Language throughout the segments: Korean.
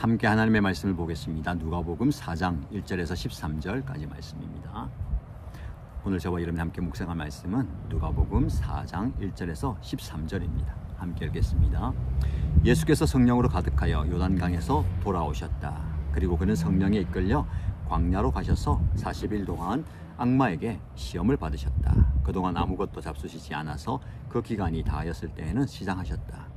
함께 하나님의 말씀을 보겠습니다. 누가복음 4장 1절에서 13절까지 말씀입니다. 오늘 저와 여러분이 함께 묵상할 말씀은 누가복음 4장 1절에서 13절입니다. 함께 읽겠습니다. 예수께서 성령으로 가득하여 요단강에서 돌아오셨다. 그리고 그는 성령에 이끌려 광야로 가셔서 40일 동안 악마에게 시험을 받으셨다. 그동안 아무것도 잡수시지 않아서 그 기간이 다하였을 때에는 시장하셨다.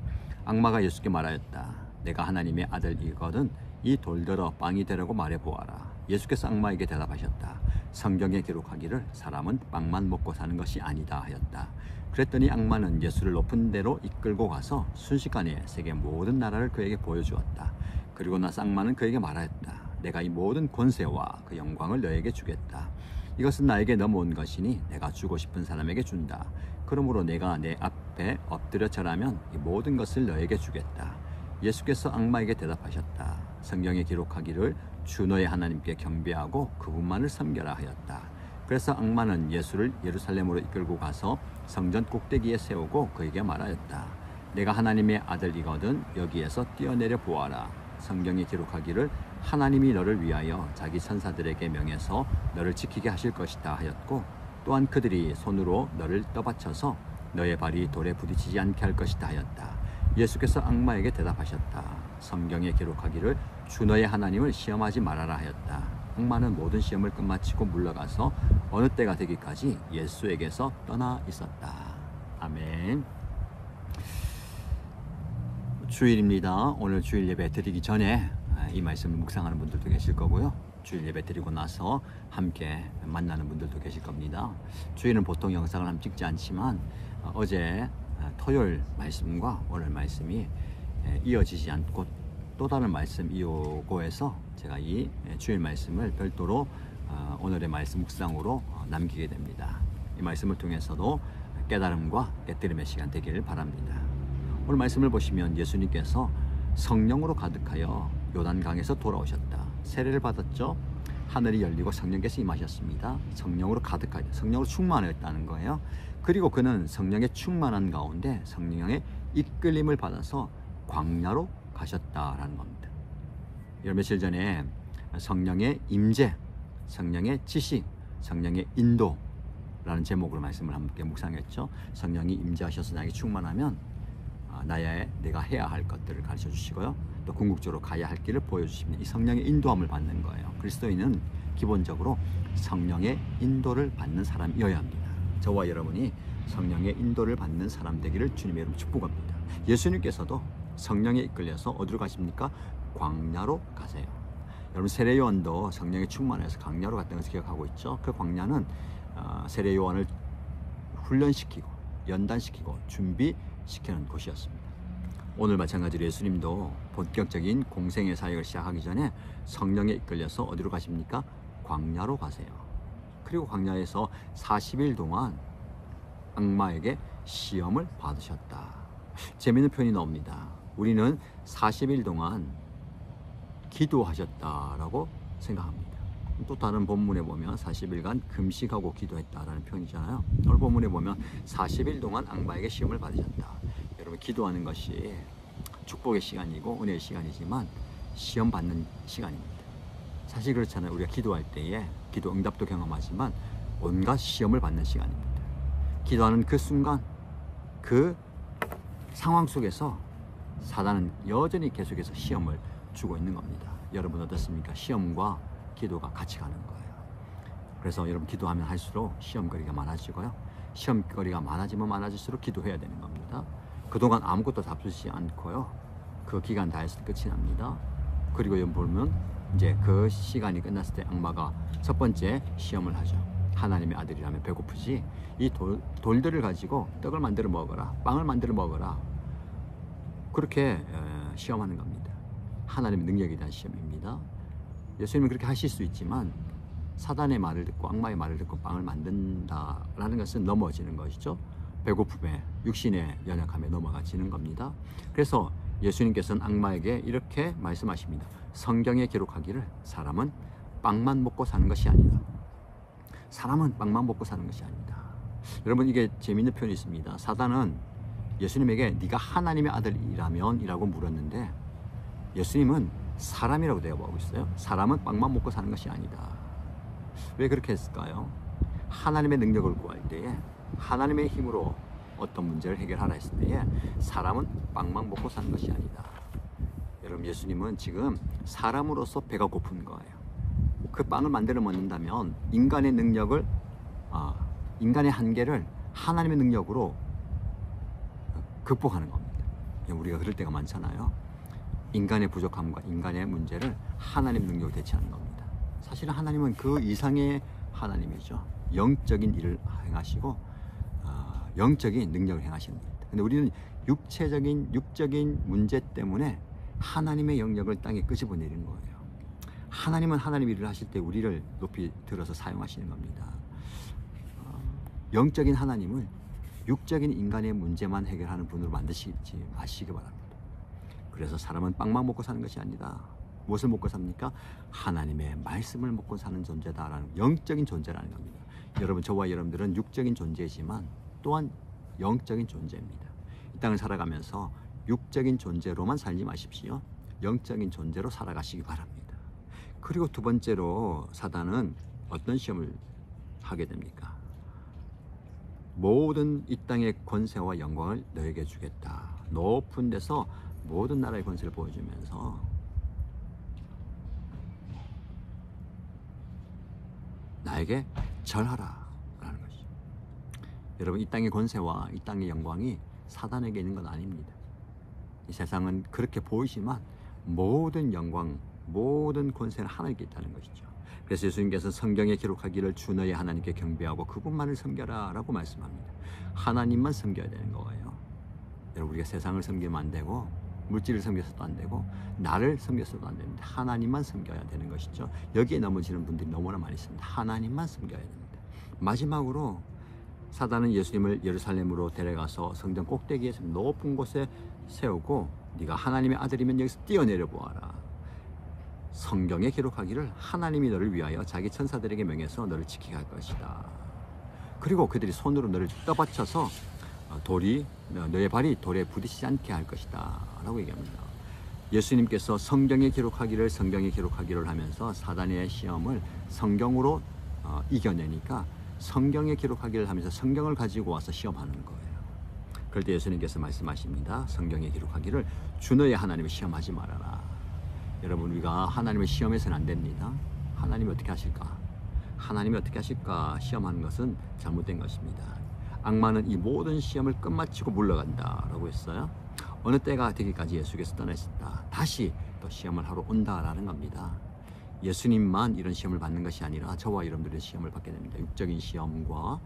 악마가 예수께 말하였다. 내가 하나님의 아들이거든 이 돌들어 빵이 되라고 말해보아라. 예수께서 악마에게 대답하셨다. 성경에 기록하기를 사람은 빵만 먹고 사는 것이 아니다 하였다. 그랬더니 악마는 예수를 높은 데로 이끌고 가서 순식간에 세계 모든 나라를 그에게 보여주었다. 그리고 나서 악마는 그에게 말하였다. 내가 이 모든 권세와 그 영광을 너에게 주겠다. 이것은 나에게 넘어온 것이니 내가 주고 싶은 사람에게 준다. 그러므로 내가 내 앞에 엎드려 절하면 이 모든 것을 너에게 주겠다. 예수께서 악마에게 대답하셨다. 성경에 기록하기를 주 너의 하나님께 경배하고 그분만을 섬겨라 하였다. 그래서 악마는 예수를 예루살렘으로 이끌고 가서 성전 꼭대기에 세우고 그에게 말하였다. 내가 하나님의 아들이거든 여기에서 뛰어내려 보아라. 성경에 기록하기를 하나님이 너를 위하여 자기 천사들에게 명해서 너를 지키게 하실 것이다 하였고, 또한 그들이 손으로 너를 떠받쳐서 너의 발이 돌에 부딪히지 않게 할 것이다 하였다. 예수께서 악마에게 대답하셨다. 성경에 기록하기를 주 너의 하나님을 시험하지 말아라 하였다. 악마는 모든 시험을 끝마치고 물러가서 어느 때가 되기까지 예수에게서 떠나 있었다. 아멘. 주일입니다. 오늘 주일 예배 드리기 전에 이 말씀을 묵상하는 분들도 계실 거고요. 주일 예배 드리고 나서 함께 만나는 분들도 계실 겁니다. 주일은 보통 영상을 함께 찍지 않지만 어제 토요일 말씀과 오늘 말씀이 이어지지 않고 또 다른 말씀 이어고해서 제가 이 주일 말씀을 별도로 오늘의 말씀 묵상으로 남기게 됩니다. 이 말씀을 통해서도 깨달음과 깨뜨림의 시간 되기를 바랍니다. 오늘 말씀을 보시면 예수님께서 성령으로 가득하여 요단강에서 돌아오셨다. 세례를 받았죠. 하늘이 열리고 성령께서 임하셨습니다. 성령으로 가득하여 성령으로 충만하였다는 거예요. 그리고 그는 성령의 충만한 가운데 성령의 이끌림을 받아서 광야로 가셨다라는 겁니다. 여러 며칠 전에 성령의 임재, 성령의 지식, 성령의 인도라는 제목으로 말씀을 함께 묵상했죠. 성령이 임재하셔서 나에게 충만하면 내가 해야 할 것들을 가르쳐 주시고요. 또 궁극적으로 가야 할 길을 보여주십니다. 이 성령의 인도함을 받는 거예요. 그리스도인은 기본적으로 성령의 인도를 받는 사람이어야 합니다. 저와 여러분이 성령의 인도를 받는 사람 되기를 주님의 이름으로 축복합니다. 예수님께서도 성령에 이끌려서 어디로 가십니까? 광야로 가세요. 여러분 세례요한도 성령에 충만해서 광야로 갔다는 것을 기억하고 있죠. 그 광야는 세례요한을 훈련시키고 연단시키고 준비시키는 곳이었습니다. 오늘 마찬가지로 예수님도 본격적인 공생의 사역을 시작하기 전에 성령에 이끌려서 어디로 가십니까? 광야로 가세요. 그리고 광야에서 40일 동안 악마에게 시험을 받으셨다. 재미있는 표현이 나옵니다. 우리는 40일 동안 기도하셨다라고 생각합니다. 또 다른 본문에 보면 40일간 금식하고 기도했다라는 표현이잖아요. 오늘 본문에 보면 40일 동안 악마에게 시험을 받으셨다. 여러분 기도하는 것이 축복의 시간이고 은혜의 시간이지만 시험 받는 시간입니다. 사실 그렇잖아요. 우리가 기도할 때에 기도 응답도 경험하지만 온갖 시험을 받는 시간입니다. 기도하는 그 순간 그 상황 속에서 사단은 여전히 계속해서 시험을 주고 있는 겁니다. 여러분 어떻습니까? 시험과 기도가 같이 가는 거예요. 그래서 여러분 기도하면 할수록 시험거리가 많아지고요. 시험거리가 많아지면 많아질수록 기도해야 되는 겁니다. 그동안 아무것도 잡수지 않고요. 그 기간 다 했을 때 끝이 납니다. 그리고 여러분 보면 이제 그 시간이 끝났을 때 악마가 첫 번째 시험을 하죠. 하나님의 아들이라면 배고프지. 이 돌들을 가지고 떡을 만들어 먹어라. 빵을 만들어 먹어라. 그렇게 시험하는 겁니다. 하나님의 능력에 대한 시험입니다. 예수님은 그렇게 하실 수 있지만 사단의 말을 듣고 악마의 말을 듣고 빵을 만든다라는 것은 넘어지는 것이죠. 배고픔에 육신의 연약함에 넘어가지는 겁니다. 그래서 예수님께서는 악마에게 이렇게 말씀하십니다. 성경에 기록하기를 사람은 빵만 먹고 사는 것이 아니다. 사람은 빵만 먹고 사는 것이 아니다. 여러분 이게 재미있는 표현이 있습니다. 사단은 예수님에게 네가 하나님의 아들이라면 이라고 물었는데 예수님은 사람이라고 대답하고 있어요. 사람은 빵만 먹고 사는 것이 아니다. 왜 그렇게 했을까요? 하나님의 능력을 구할 때에, 하나님의 힘으로 어떤 문제를 해결하라 했을 때에 사람은 빵만 먹고 사는 것이 아니다. 여러분, 예수님은 지금 사람으로서 배가 고픈 거예요. 그 빵을 만들어 먹는다면 인간의 능력을, 인간의 한계를 하나님의 능력으로 극복하는 겁니다. 우리가 그럴 때가 많잖아요. 인간의 부족함과 인간의 문제를 하나님 능력으로 대체하는 겁니다. 사실은 하나님은 그 이상의 하나님이죠. 영적인 일을 행하시고 영적인 능력을 행하시는 겁니다. 근데 우리는 육적인 문제 때문에 하나님의 영역을 땅에 끄집어내리는 거예요. 하나님은 하나님 일을 하실 때 우리를 높이 들어서 사용하시는 겁니다. 영적인 하나님을 육적인 인간의 문제만 해결하는 분으로 만드시지 마시기 바랍니다. 그래서 사람은 빵만 먹고 사는 것이 아니다. 무엇을 먹고 삽니까? 하나님의 말씀을 먹고 사는 존재다라는, 영적인 존재라는 겁니다. 여러분, 저와 여러분들은 육적인 존재이지만 또한 영적인 존재입니다. 이 땅을 살아가면서 육적인 존재로만 살지 마십시오. 영적인 존재로 살아가시기 바랍니다. 그리고 두 번째로 사단은 어떤 시험을 하게 됩니까? 모든 이 땅의 권세와 영광을 너에게 주겠다. 높은 데서 모든 나라의 권세를 보여주면서 나에게 절하라 라는 것이죠. 여러분, 이 땅의 권세와 이 땅의 영광이 사단에게 있는 건 아닙니다. 이 세상은 그렇게 보이지만 모든 영광, 모든 권세는 하나님께 있다는 것이죠. 그래서 예수님께서 성경에 기록하기를 주 너의 하나님께 경배하고 그분만을 섬겨라 라고 말씀합니다. 하나님만 섬겨야 되는 거예요. 여러분, 우리가 세상을 섬기면 안 되고 물질을 섬겨서도 안 되고 나를 섬겨서도 안 됩니다. 하나님만 섬겨야 되는 것이죠. 여기에 넘어지는 분들이 너무나 많이 있습니다. 하나님만 섬겨야 됩니다. 마지막으로 사단은 예수님을 예루살렘으로 데려가서 성전 꼭대기에서 높은 곳에 세우고 네가 하나님의 아들이면 여기서 뛰어내려 보아라. 성경에 기록하기를 하나님이 너를 위하여 자기 천사들에게 명해서 너를 지키게 할 것이다. 그리고 그들이 손으로 너를 떠받쳐서 너의 발이 돌에 부딪히지 않게 할 것이다 라고 얘기합니다. 예수님께서 성경에 기록하기를 하면서 사단의 시험을 성경으로 이겨내니까 성경에 기록하기를 하면서 성경을 가지고 와서 시험하는 거예요. 그럴 때 예수님께서 말씀하십니다. 성경에 기록하기를 주 너의 하나님을 시험하지 말아라. 여러분, 우리가 하나님을 시험해서는 안 됩니다. 하나님이 어떻게 하실까? 하나님이 어떻게 하실까? 시험하는 것은 잘못된 것입니다. 악마는 이 모든 시험을 끝마치고 물러간다 라고 했어요. 어느 때가 되기까지 예수께서 떠나셨다. 다시 또 시험을 하러 온다라는 겁니다. 예수님만 이런 시험을 받는 것이 아니라 저와 여러분들의 시험을 받게 됩니다. 육적인 시험과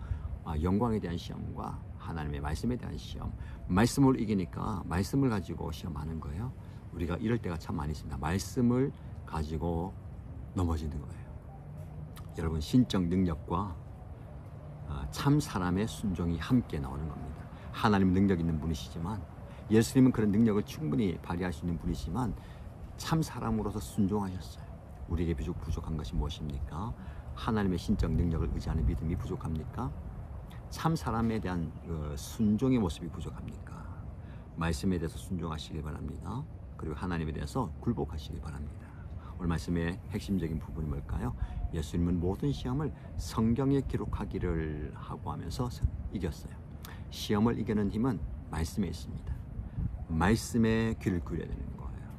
영광에 대한 시험과 하나님의 말씀에 대한 시험. 말씀을 이기니까 말씀을 가지고 시험하는 거예요. 우리가 이럴 때가 참 많이 있습니다. 말씀을 가지고 넘어지는 거예요. 여러분, 신적 능력과 참 사람의 순종이 함께 나오는 겁니다. 하나님 능력 있는 분이시지만, 예수님은 그런 능력을 충분히 발휘할 수 있는 분이지만 참 사람으로서 순종하셨어요. 우리에게 부족한 것이 무엇입니까? 하나님의 신적 능력을 의지하는 믿음이 부족합니까? 참 사람에 대한 순종의 모습이 부족합니까? 말씀에 대해서 순종하시기 바랍니다. 그리고 하나님에 대해서 굴복하시기 바랍니다. 오늘 말씀의 핵심적인 부분이 뭘까요? 예수님은 모든 시험을 성경에 기록하기를 하고 하면서 이겼어요. 시험을 이기는 힘은 말씀에 있습니다. 말씀에 귀를 기울여야 되는 거예요.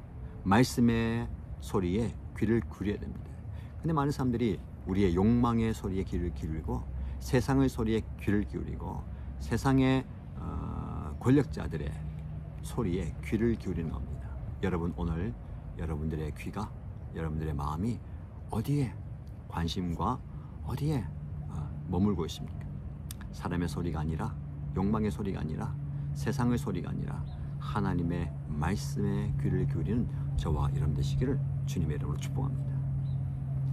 말씀의 소리에 귀를 기울여야 됩니다. 근데 많은 사람들이 우리의 욕망의 소리에 귀를 기울이고 세상의 소리에 귀를 기울이고 세상의 권력자들의 소리에 귀를 기울이는 겁니다. 여러분, 오늘 여러분들의 귀가, 여러분들의 마음이 어디에 관심과 어디에 머물고 있습니까? 사람의 소리가 아니라, 욕망의 소리가 아니라, 세상의 소리가 아니라 하나님의 말씀에 귀를 기울이는 저와 여러분 되시기를 주님의 이름으로 축복합니다.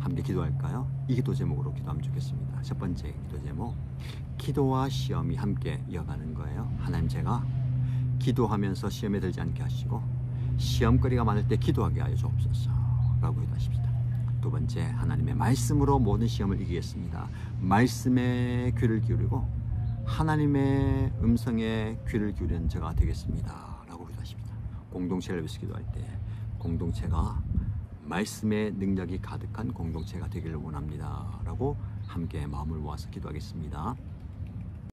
함께 기도할까요? 이 기도 제목으로 기도하면 좋겠습니다. 첫 번째 기도 제목, 기도와 시험이 함께 이어가는 거예요. 하나님, 제가 기도하면서 시험에 들지 않게 하시고 시험거리가 많을 때 기도하게 하여 주옵소서 라고 기도하십시다. 두 번째, 하나님의 말씀으로 모든 시험을 이기겠습니다. 말씀에 귀를 기울이고 하나님의 음성에 귀를 기울이는 제가 되겠습니다 라고 기도하십니다. 공동체를 위해서 기도할 때 공동체가 말씀의 능력이 가득한 공동체가 되기를 원합니다 라고 함께 마음을 모아서 기도하겠습니다.